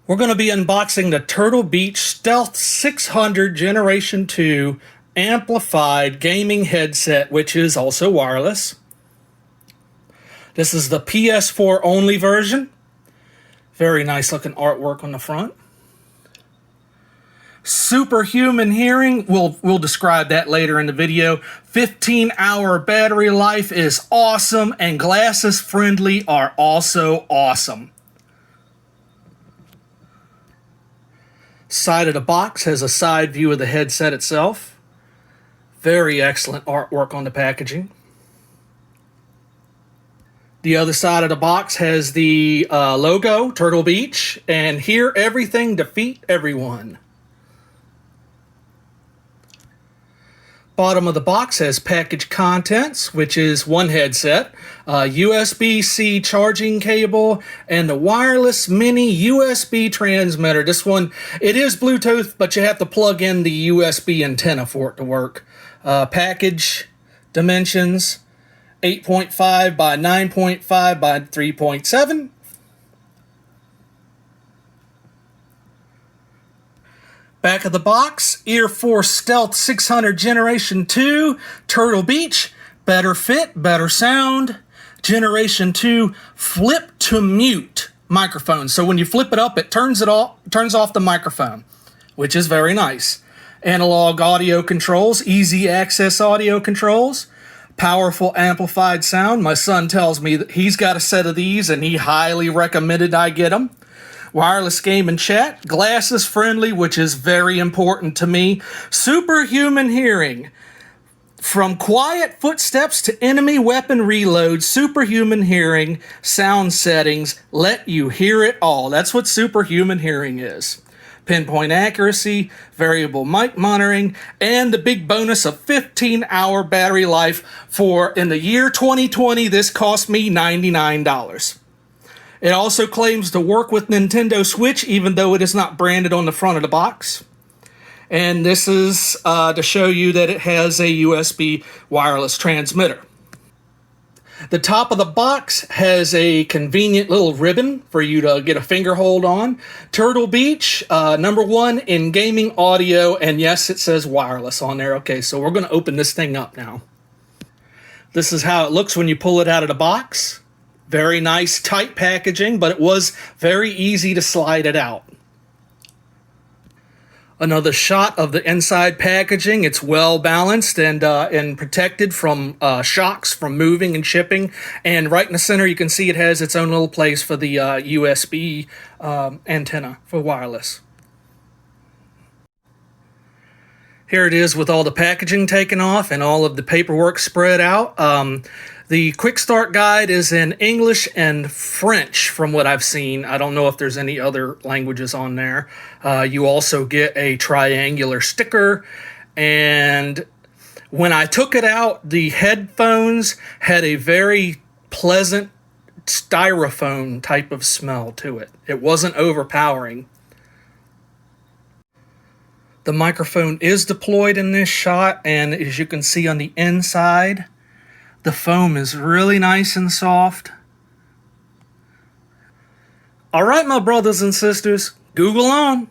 We're going to be unboxing the Turtle Beach Stealth 600 Generation 2 amplified gaming headset, which is also wireless. This is the PS4 only version. Very nice looking artwork on the front. Superhuman Hearing, we'll describe that later in the video. 15-hour battery life is awesome, and glasses friendly are also awesome. Side of the box has a side view of the headset itself. Very excellent artwork on the packaging. The other side of the box has the logo, Turtle Beach, and hear everything, defeat everyone. Bottom of the box has package contents, which is one headset, USB-C charging cable, and the wireless mini USB transmitter. This one, it is Bluetooth, but you have to plug in the USB antenna for it to work. Package dimensions, 8.5 by 9.5 by 3.7. Back of the box, Ear Force Stealth 600 Generation 2, Turtle Beach, better fit, better sound, Generation 2 flip to mute microphone. So when you flip it up, it turns off the microphone, which is very nice. Analog audio controls, easy access audio controls, powerful amplified sound. My son tells me that he's got a set of these and he highly recommended I get them. Wireless game and chat, glasses friendly, which is very important to me. Superhuman hearing. From quiet footsteps to enemy weapon reload, superhuman hearing, sound settings, let you hear it all. That's what superhuman hearing is. Pinpoint accuracy, variable mic monitoring, and the big bonus of 15-hour battery life for, in the year 2020, this cost me $99. It also claims to work with Nintendo Switch, even though it is not branded on the front of the box. And this is to show you that it has a USB wireless transmitter. The top of the box has a convenient little ribbon for you to get a finger hold on. Turtle Beach, #1 in gaming audio, and yes, it says wireless on there. Okay, so we're going to open this thing up now. This is how it looks when you pull it out of the box. Very nice, tight packaging, but it was very easy to slide it out. Another shot of the inside packaging. It's well balanced and protected from shocks from moving and shipping. And right in the center, you can see it has its own little place for the USB antenna for wireless. Here it is with all the packaging taken off and all of the paperwork spread out. The quick start guide is in English and French from what I've seen. I don't know if there's any other languages on there. You also get a triangular sticker. And when I took it out, the headphones had a very pleasant styrofoam type of smell to it. It wasn't overpowering. The microphone is deployed in this shot, and as you can see on the inside, the foam is really nice and soft. All right, my brothers and sisters, Google on.